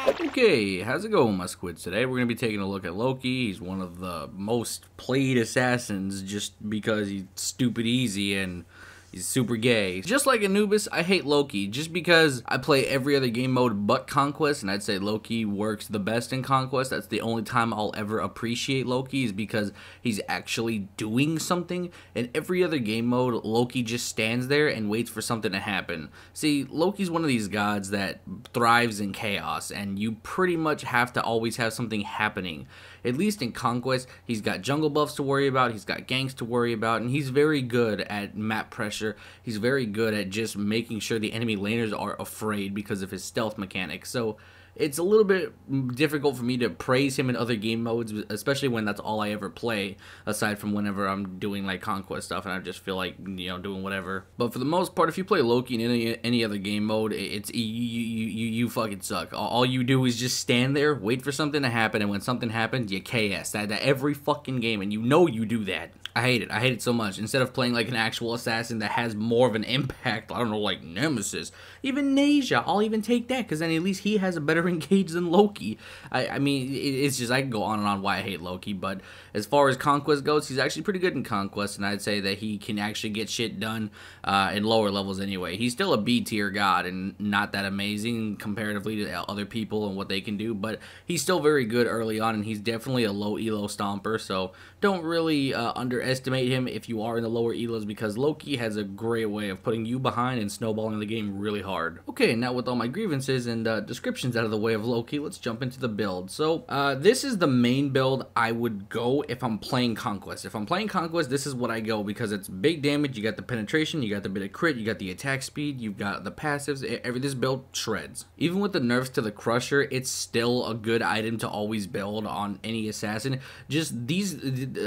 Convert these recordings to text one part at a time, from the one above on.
Okay, how's it going, my squids? Today we're going to be taking a look at Loki. He's one of the most played assassins just because he's stupid easy and he's super gay. Just like Anubis, I hate Loki just because I play every other game mode but Conquest, and I'd say Loki works the best in Conquest. That's the only time I'll ever appreciate Loki, is because he's actually doing something. In every other game mode, Loki just stands there and waits for something to happen. See, Loki's one of these gods that thrives in chaos, and you pretty much have to always have something happening. At least in Conquest, he's got jungle buffs to worry about, he's got ganks to worry about, and he's very good at map pressure. He's very good at just making sure the enemy laners are afraid because of his stealth mechanics. So it's a little bit difficult for me to praise him in other game modes, especially when that's all I ever play, aside from whenever I'm doing like Conquest stuff and I just feel like, you know, doing whatever. But for the most part, if you play Loki in any other game mode, it's you fucking suck. All you do is just stand there, wait for something to happen, and when something happens, you KS. That every fucking game, and you know you do that. I hate it. I hate it so much. Instead of playing like an actual assassin that has more of an impact, I don't know, like Nemesis, even Nasia, I'll even take that, because then at least he has a better engage than Loki. I mean, it's just, I can go on and on why I hate Loki, but as far as Conquest goes, he's actually pretty good in Conquest, and I'd say that he can actually get shit done in lower levels anyway. He's still a B tier god and not that amazing comparatively to other people and what they can do, but he's still very good early on, and he's definitely a low elo stomper, so don't really underestimate him if you are in the lower elos, because Loki has a great way of putting you behind and snowballing the game really hard. Okay, now with all my grievances and descriptions out of the way of Loki, let's jump into the build. So this is the main build I would go if I'm playing Conquest. If I'm playing Conquest, this is what I go, because it's big damage, you got the penetration, you got the bit of crit, you got the attack speed, you've got the passives. This build shreds. Even with the nerfs to the Crusher, it's still a good item to always build on any assassin. Just these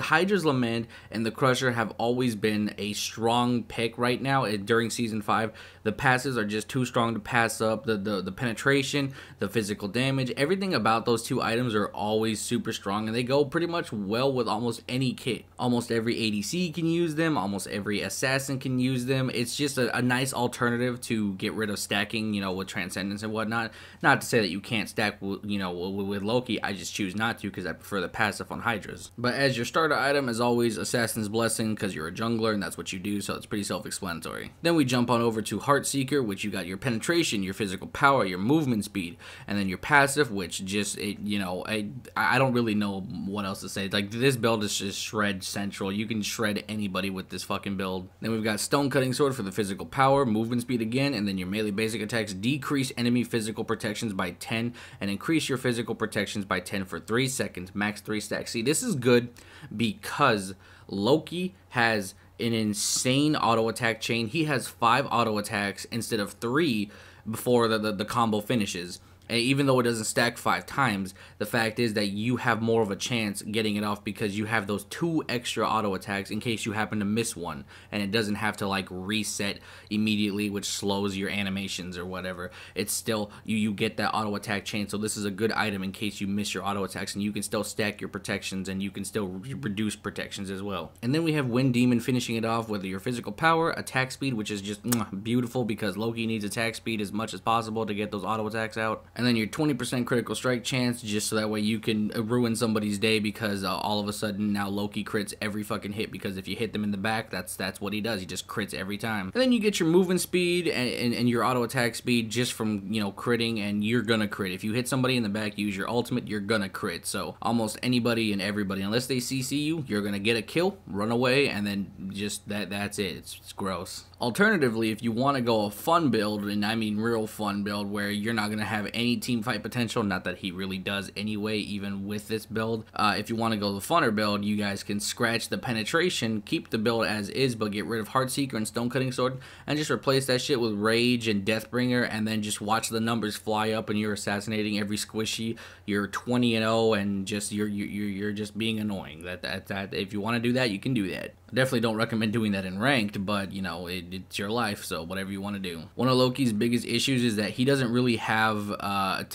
Hydra's Lament and the Crusher have always been a strong pick right now during Season 5. The passes are just too strong to pass up. The penetration, the physical damage, everything about those two items are always super strong, and they go pretty much well with almost any kit. Almost every ADC can use them, almost every assassin can use them. It's just a nice alternative to get rid of stacking, you know, with Transcendence and whatnot. Not to say that you can't stack, you know, with Loki, I just choose not to because I prefer the passive on Hydras. But as your starter item, as always, Assassin's Blessing, because you're a jungler and that's what you do, so it's pretty self-explanatory. Then we jump on over to Heartseeker, which you got your penetration, your physical power, your movement speed, and then your passive, which just, you know, I don't really know what else to say. Like, this build is just shred central. You can shred anybody with this fucking build. Then we've got Stone Cutting Sword for the physical power, movement speed again, and then your melee basic attacks decrease enemy physical protections by 10 and increase your physical protections by 10 for 3 seconds, max 3 stacks. See, this is good because Loki has an insane auto attack chain. He has 5 auto attacks instead of 3 before the combo finishes. And even though it doesn't stack 5 times, the fact is that you have more of a chance getting it off because you have those 2 extra auto attacks in case you happen to miss one, and it doesn't have to like reset immediately, which slows your animations or whatever. It's still, you get that auto attack chain, so this is a good item in case you miss your auto attacks, and you can still stack your protections, and you can still reduce protections as well. And then we have Wind Demon finishing it off with your physical power, attack speed, which is just beautiful because Loki needs attack speed as much as possible to get those auto attacks out. And then your 20% critical strike chance, just so that way you can ruin somebody's day, because all of a sudden now Loki crits every fucking hit, because if you hit them in the back, that's what he does. He just crits every time. And then you get your movement speed and your auto attack speed just from, you know, critting, and you're gonna crit. If you hit somebody in the back, use your ultimate, you're gonna crit. So almost anybody and everybody, unless they CC you, you're gonna get a kill, run away, and then just that's it. It's gross. Alternatively, if you want to go a fun build, and I mean real fun build, where you're not going to have any team fight potential, not that he really does anyway, even with this build. If you want to go the funner build, you guys can scratch the penetration, keep the build as is, but get rid of Heartseeker and Stone Cutting Sword, and just replace that shit with Rage and Deathbringer, and then just watch the numbers fly up, and you're assassinating every squishy. You're 20-0, and just you're just being annoying. That if you want to do that, you can do that. I definitely don't recommend doing that in ranked, but you know, it's your life, so whatever you want to do. One of Loki's biggest issues is that he doesn't really have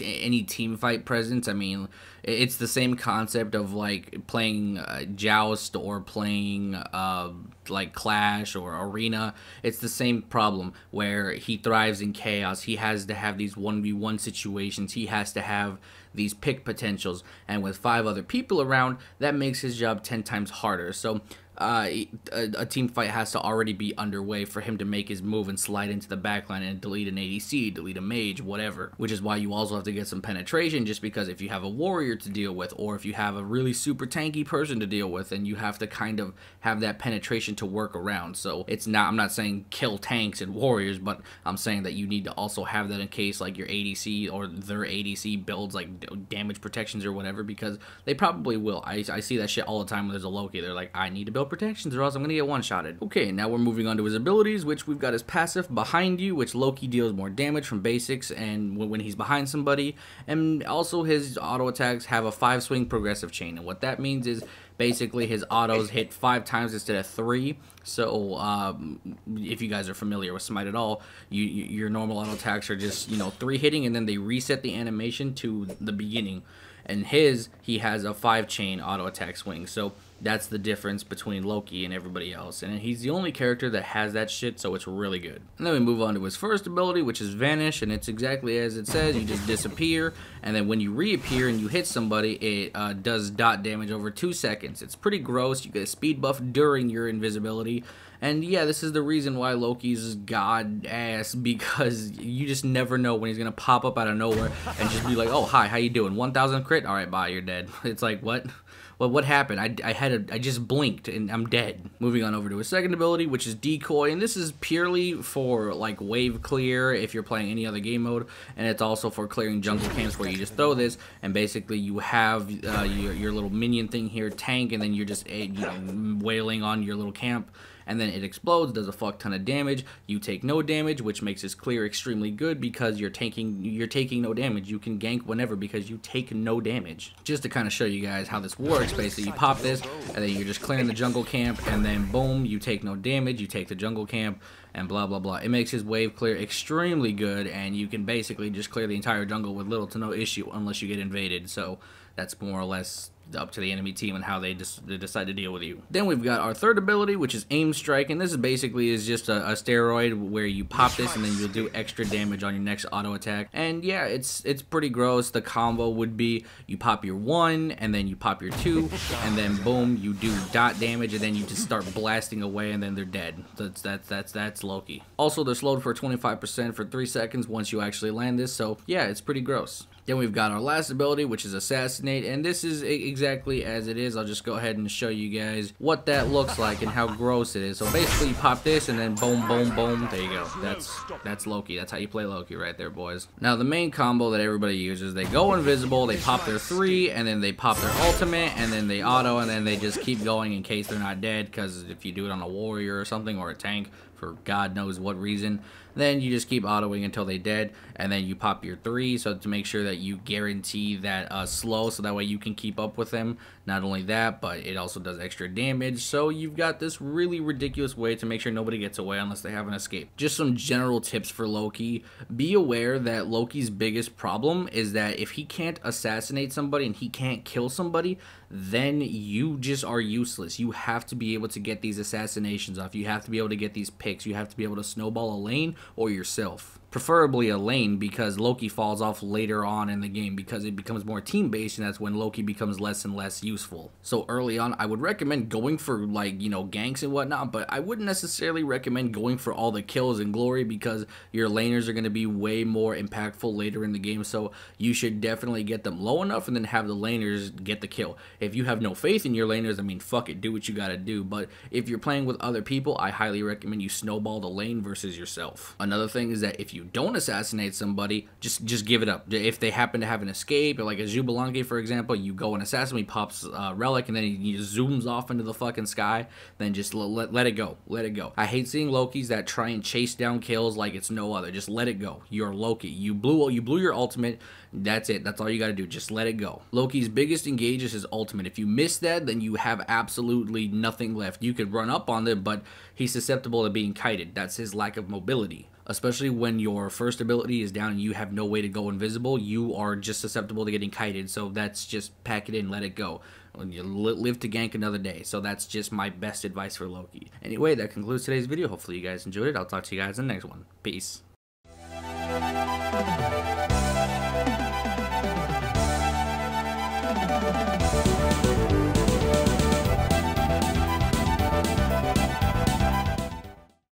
any team fight presence. I mean, it's the same concept of like playing Joust or playing like Clash or Arena. It's the same problem where he thrives in chaos. He has to have these 1v1 situations. He has to have these pick potentials, and with 5 other people around, that makes his job 10 times harder. So a team fight has to already be underway for him to make his move and slide into the backline and delete an ADC, delete a mage, whatever. Which is why you also have to get some penetration, just because if you have a warrior to deal with, or if you have a really super tanky person to deal with, then you have to kind of have that penetration to work around. So it's not, I'm not saying kill tanks and warriors, but I'm saying that you need to also have that in case like your ADC or their ADC builds like damage protections or whatever, because they probably will. I see that shit all the time when there's a Loki. They're like, I need to build protections or else I'm gonna get one-shotted. Okay, now we're moving on to his abilities, which we've got his passive, Behind You, which Loki deals more damage from basics and when he's behind somebody, and also his auto attacks have a 5-swing progressive chain, and what that means is basically his autos hit 5 times instead of 3. So if you guys are familiar with Smite at all, your normal auto attacks are just, you know, 3 hitting and then they reset the animation to the beginning. And he has a 5-chain auto attack swing. So that's the difference between Loki and everybody else. And he's the only character that has that shit, so it's really good. And then we move on to his first ability, which is Vanish, and it's exactly as it says. You just disappear, and then when you reappear and you hit somebody, it does dot damage over 2 seconds. It's pretty gross. You get a speed buff during your invisibility. And yeah, this is the reason why Loki's god ass, because you just never know when he's gonna pop up out of nowhere and just be like, oh, hi, how you doing? 1,000 crit? Alright, bye, you're dead. It's like, what? Well, what happened? I just blinked and I'm dead. Moving on over to his second ability, which is Decoy, and this is purely for like wave clear if you're playing any other game mode, and it's also for clearing jungle camps where you just throw this and basically you have your little minion thing here, tank, and then you're just wailing on your little camp. And then it explodes, does a fuck ton of damage. You take no damage, which makes this clear extremely good because you're taking no damage. You can gank whenever because you take no damage. Just to kind of show you guys how this works, basically you pop this, and then you're just clearing the jungle camp, and then boom, you take no damage, you take the jungle camp, and blah blah blah. It makes his wave clear extremely good, and you can basically just clear the entire jungle with little to no issue unless you get invaded. So that's more or less up to the enemy team and how they decide to deal with you. Then we've got our third ability, which is Aim Strike, and this is basically just a steroid where you pop this and then you'll do extra damage on your next auto attack. And yeah, it's pretty gross. The combo would be you pop your 1 and then you pop your 2 and then boom, you do dot damage and then you just start blasting away and then they're dead. That's Loki. Also, they're slowed for 25% for 3 seconds once you actually land this, so yeah, it's pretty gross. Then we've got our last ability, which is Assassinate, and this is exactly as it is. I'll just go ahead and show you guys what that looks like and how gross it is. So basically you pop this and then boom, boom, boom, there you go. That's Loki. That's how you play Loki right there, boys. Now the main combo that everybody uses, they go invisible, they pop their 3, and then they pop their ultimate, and then they auto, and then they just keep going in case they're not dead, because if you do it on a warrior or something, or a tank, for God knows what reason, then you just keep autoing until they're dead, and then you pop your 3 so to make sure that you guarantee that slow, so that way you can keep up with them. Not only that, but it also does extra damage, so you've got this really ridiculous way to make sure nobody gets away unless they have an escape. Just some general tips for Loki. Be aware that Loki's biggest problem is that if he can't assassinate somebody and he can't kill somebody, then you just are useless. You have to be able to get these assassinations off. You have to be able to get these picks. You have to be able to snowball a lane or yourself. Preferably a lane, because Loki falls off later on in the game because it becomes more team-based, and that's when Loki becomes less and less useful. So early on, I would recommend going for, like, you know, ganks and whatnot, but I wouldn't necessarily recommend going for all the kills and glory, because your laners are going to be way more impactful later in the game, so you should definitely get them low enough and then have the laners get the kill. If you have no faith in your laners, I mean, fuck it, do what you gotta do, but if you're playing with other people, I highly recommend you snowball the lane versus yourself. Another thing is that if you don't assassinate somebody, just give it up. If they happen to have an escape, or like a Jubilanke, for example, you go and assassinate, he pops relic, and then he zooms off into the fucking sky, then just let it go. Let it go. I hate seeing Lokis that try and chase down kills like it's no other. Just let it go. You're Loki. You blew your ultimate. That's it. That's all you gotta do. Just let it go. Loki's biggest engage is his ultimate. If you miss that, then you have absolutely nothing left. You could run up on them, but he's susceptible to being kited. That's his lack of mobility. especially when your first ability is down and you have no way to go invisible. You are just susceptible to getting kited, so that's just pack it in, let it go. You live to gank another day. So that's just my best advice for Loki. Anyway, that concludes today's video. Hopefully you guys enjoyed it. I'll talk to you guys in the next one. Peace.